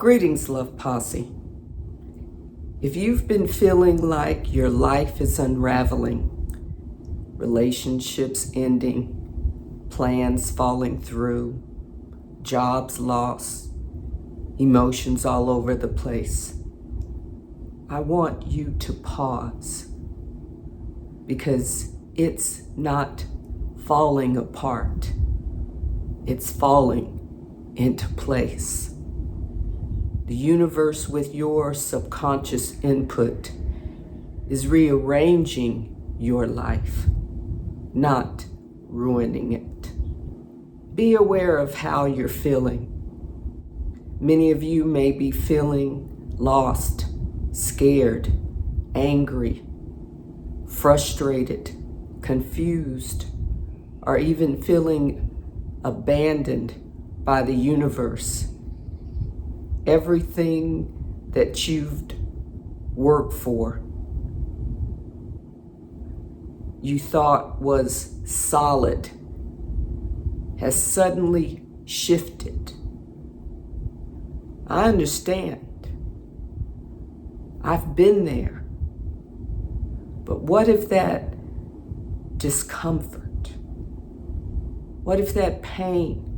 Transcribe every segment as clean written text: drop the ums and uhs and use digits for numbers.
Greetings, Love Posse. If you've been feeling like your life is unraveling, relationships ending, plans falling through, jobs lost, emotions all over the place, I want you to pause, because it's not falling apart. It's falling into place. The universe, with your subconscious input, is rearranging your life, not ruining it. Be aware of how you're feeling. Many of you may be feeling lost, scared, angry, frustrated, confused, or even feeling abandoned by the universe. Everything that you've worked for, you thought was solid, has suddenly shifted. I understand. I've been there. But what if that discomfort, what if that pain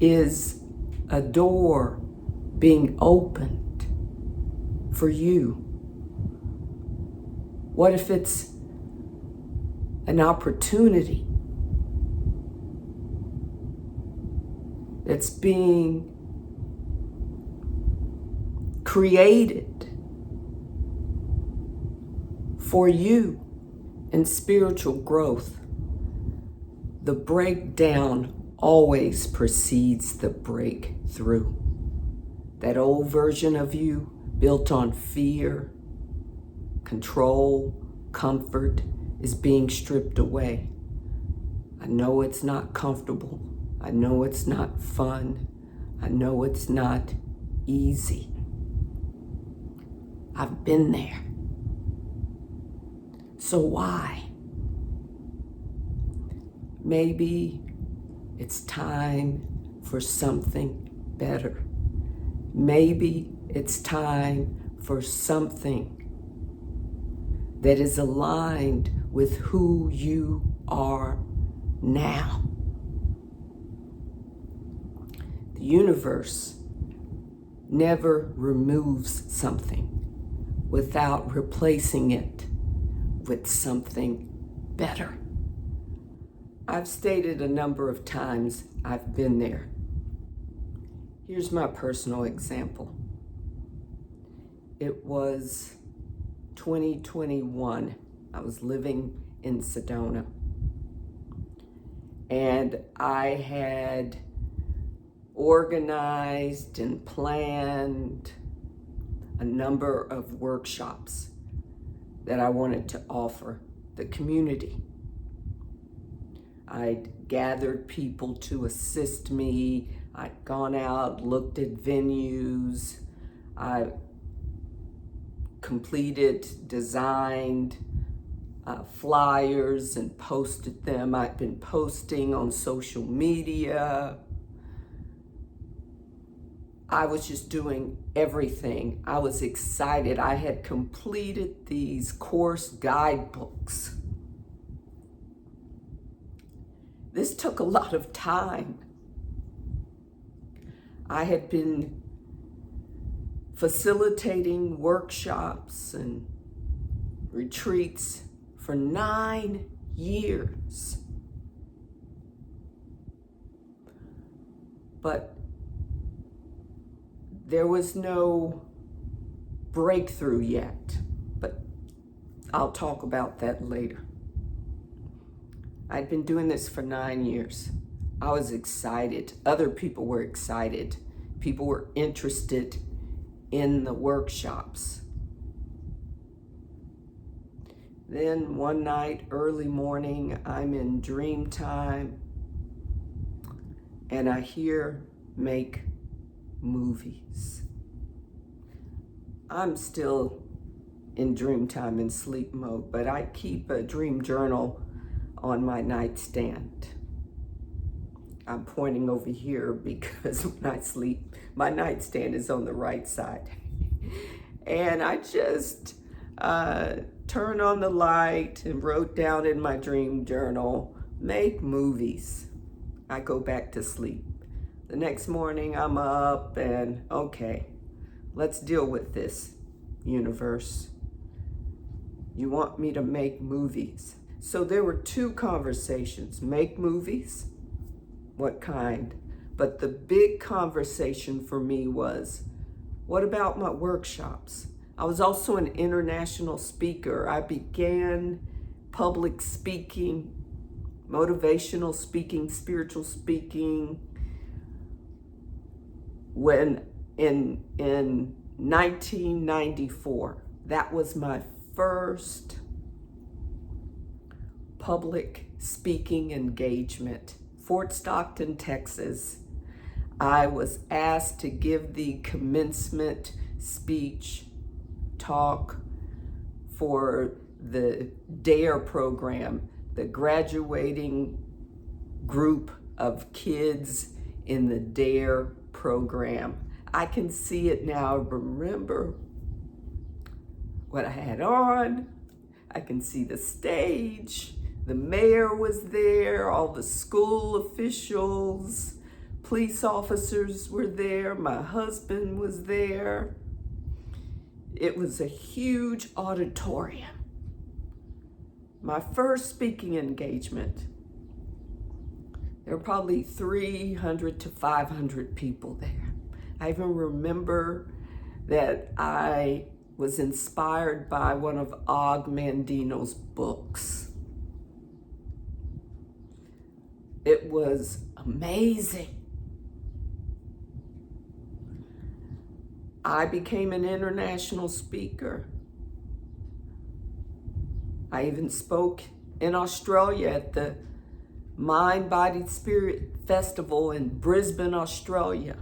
is a door being opened for you? What if it's an opportunity that's being created for you in spiritual growth? The breakdown always precedes the breakthrough. That old version of you, built on fear, control, comfort, is being stripped away. I know it's not comfortable. I know it's not fun. I know it's not easy. I've been there. So why? Maybe it's time for something better. Maybe it's time for something that is aligned with who you are now. The universe never removes something without replacing it with something better. I've stated a number of times I've been there. Here's my personal example. It was 2021. I was living in Sedona, and I had organized and planned a number of workshops that I wanted to offer the community. I'd gathered people to assist me. I'd gone out, looked at venues. I completed, designed flyers and posted them. I'd been posting on social media. I was just doing everything. I was excited. I had completed these course guidebooks. This took a lot of time. I had been facilitating workshops and retreats for 9 years. But there was no breakthrough yet, but I'll talk about that later. I'd been doing this for 9 years. I was excited. Other people were excited. People were interested in the workshops. Then one night, early morning, I'm in dream time, and I hear make movies. I'm still in dream time and sleep mode, but I keep a dream journal on my nightstand. I'm pointing over here because when I sleep, my nightstand is on the right side. And I just turned on the light and wrote down in my dream journal, make movies. I go back to sleep. The next morning I'm up and okay, let's deal with this, universe. You want me to make movies. So there were two conversations, make movies, what kind? But the big conversation for me was, what about my workshops? I was also an international speaker. I began public speaking, motivational speaking, spiritual speaking when in 1994. That was my first public speaking engagement. Fort Stockton, Texas. I was asked to give the commencement speech talk for the DARE program, the graduating group of kids in the DARE program. I can see it now. Remember what I had on. I can see the stage. The mayor was there, all the school officials, police officers were there, my husband was there. It was a huge auditorium. My first speaking engagement. There were probably 300 to 500 people there. I even remember that I was inspired by one of Og Mandino's books. It was amazing. I became an international speaker. I even spoke in Australia at the Mind, Body, Spirit Festival in Brisbane, Australia.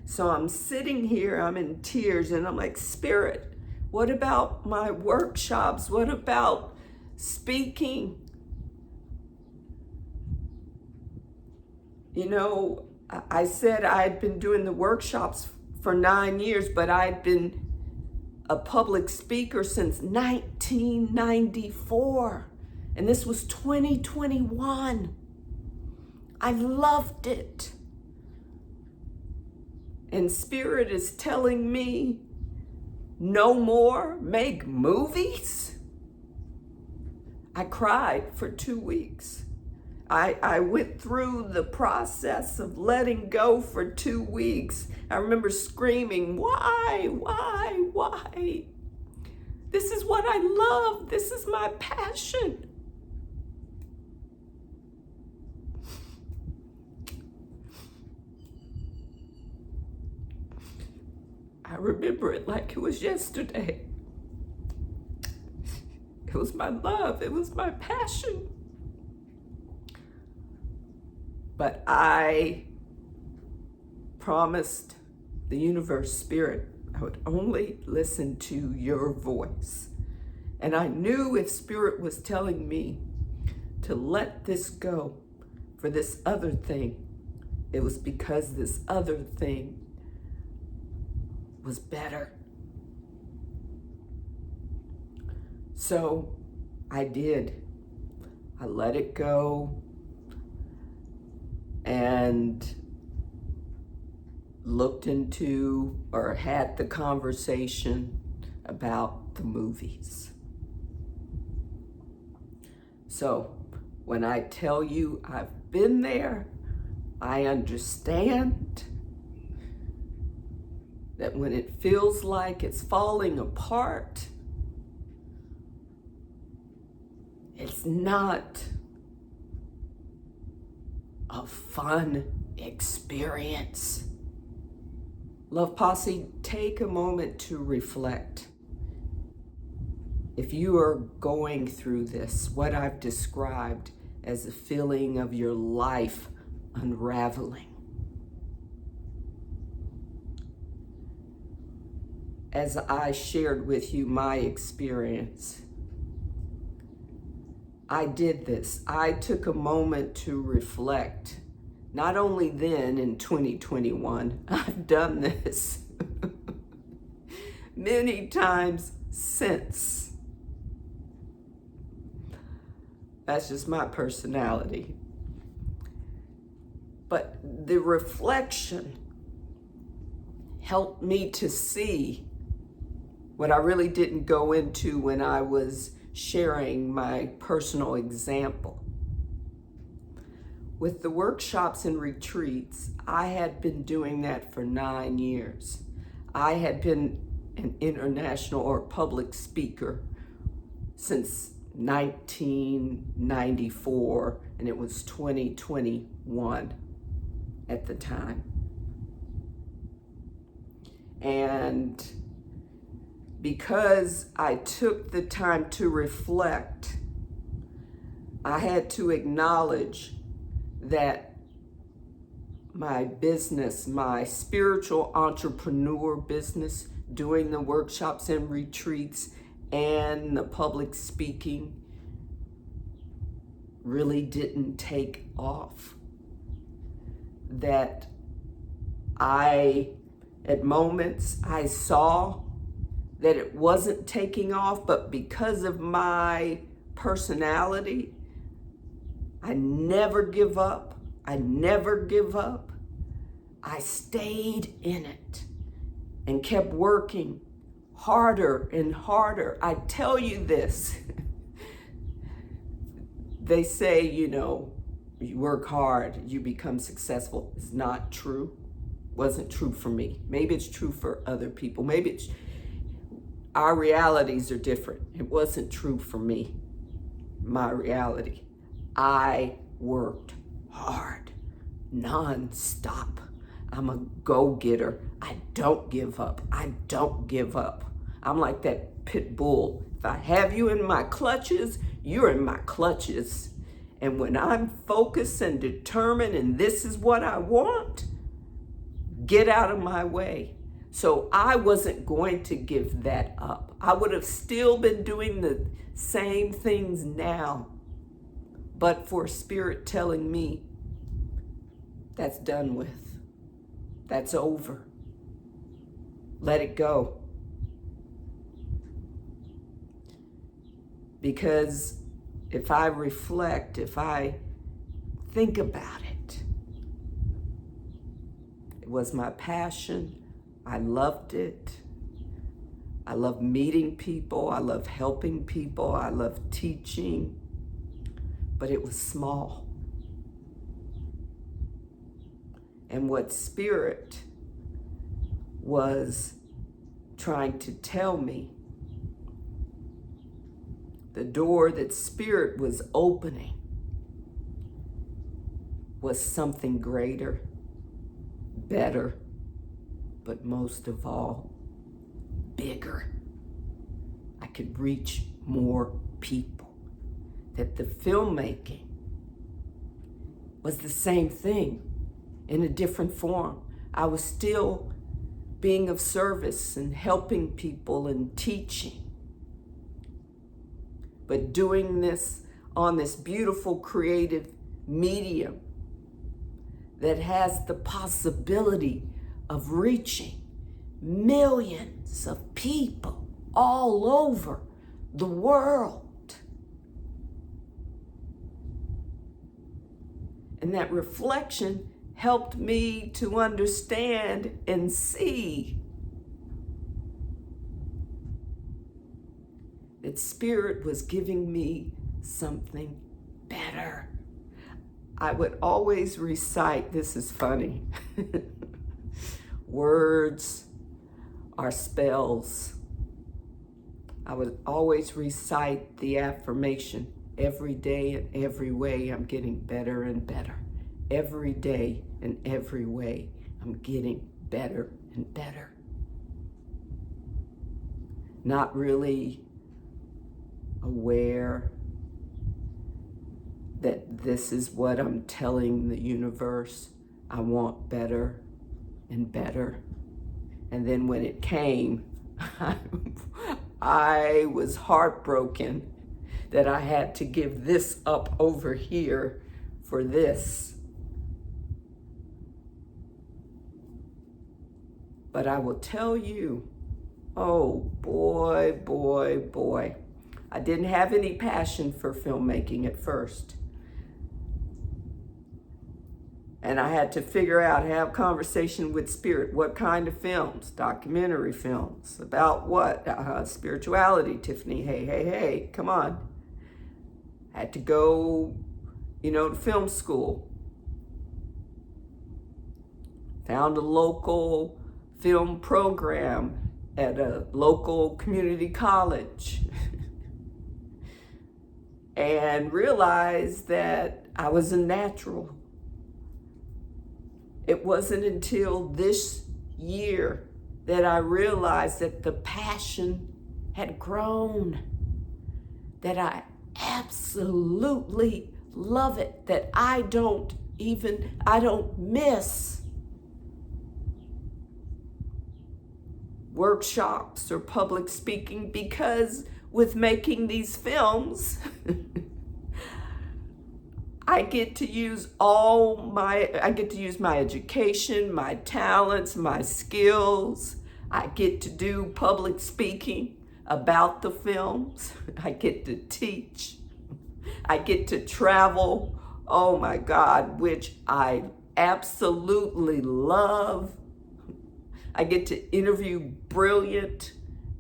So I'm sitting here, I'm in tears, and I'm like, Spirit, what about my workshops? What about speaking? You know, I said I had been doing the workshops for 9 years, but I'd been a public speaker since 1994. And this was 2021. I loved it. And Spirit is telling me, no more, make movies? I cried for 2 weeks. I went through the process of letting go for 2 weeks. I remember screaming, why? This is what I love. This is my passion. I remember it like it was yesterday. It was my love. It was my passion. But I promised the universe, Spirit, I would only listen to your voice. And I knew if Spirit was telling me to let this go for this other thing, it was because this other thing was better. So I did. I let it go and looked into or had the conversation about the movies. So when I tell you I've been there, I understand that when it feels like it's falling apart, it's not a fun experience. Love Posse, take a moment to reflect. If you are going through this, what I've described as a feeling of your life unraveling, as I shared with you my experience, I did this. I took a moment to reflect Not only then in 2021, I've done this many times since. That's just my personality. But the reflection helped me to see what I really didn't go into when I was sharing my personal example. With the workshops and retreats, I had been doing that for 9 years. I had been an international or public speaker since 1994, and it was 2021 at the time. And because I took the time to reflect, I had to acknowledge that my business, my spiritual entrepreneur business, doing the workshops and retreats and the public speaking, really didn't take off. That at moments, I saw that it wasn't taking off, but because of my personality, I never give up. I never give up. I stayed in it and kept working harder and harder. I tell you this. They say, you work hard, you become successful. It's not true. Wasn't true for me. Maybe it's true for other people. Maybe our realities are different. It wasn't true for me, my reality. I worked hard, non-stop. I'm a go-getter. I don't give up. I don't give up. I'm like that pit bull. If I have you in my clutches, you're in my clutches. And when I'm focused and determined and this is what I want, get out of my way. So I wasn't going to give that up. I would have still been doing the same things now, but for Spirit telling me, that's done with. That's over. Let it go. Because if I reflect, if I think about it, it was my passion. I loved it. I love meeting people. I love helping people. I love teaching. But it was small. And what Spirit was trying to tell me, the door that Spirit was opening, was something greater, better, but most of all, bigger. I could reach more people. That the filmmaking was the same thing in a different form. I was still being of service and helping people and teaching. But doing this on this beautiful creative medium that has the possibility of reaching millions of people all over the world. And that reflection helped me to understand and see that Spirit was giving me something better. I would always recite, this is funny, words are spells. I would always recite the affirmation, every day and every way I'm getting better and better. Every day and every way I'm getting better and better. Not really aware that this is what I'm telling the universe. I want better and better. And then when it came, I was heartbroken that I had to give this up over here for this. But I will tell you, oh boy, boy, boy. I didn't have any passion for filmmaking at first. And I had to figure out, have conversation with spirit. What kind of films? Documentary films. About what? Spirituality, Tyffany. Hey, hey, hey, come on. I had to go, to film school. Found a local film program at a local community college. And realized that I was a natural. It wasn't until this year that I realized that the passion had grown, that I absolutely love it, that I don't miss workshops or public speaking, because with making these films, I get to use my education, my talents, my skills. I get to do public speaking about the films. I get to teach. I get to travel. Oh my God, which I absolutely love. I get to interview brilliant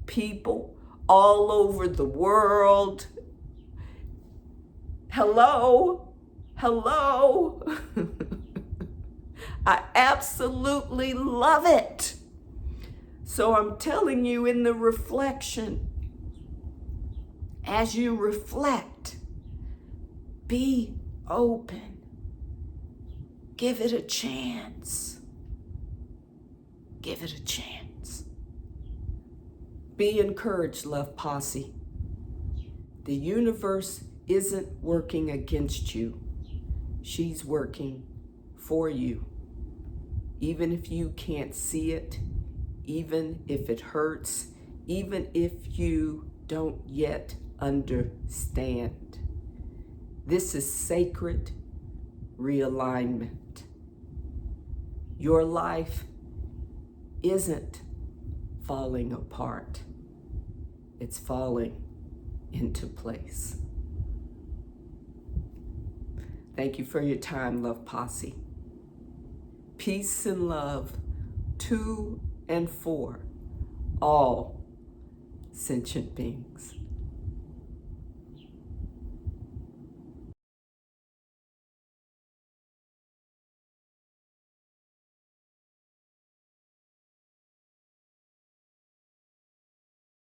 people all over the world. Hello. I absolutely love it. So I'm telling you, in the reflection, as you reflect, be open. Give it a chance. Give it a chance. Be encouraged, Love Posse. The universe isn't working against you. She's working for you. Even if you can't see it, even if it hurts, even if you don't yet understand. This is sacred realignment. Your life isn't falling apart. It's falling into place. Thank you for your time, Love Posse. Peace and love to and for all sentient beings.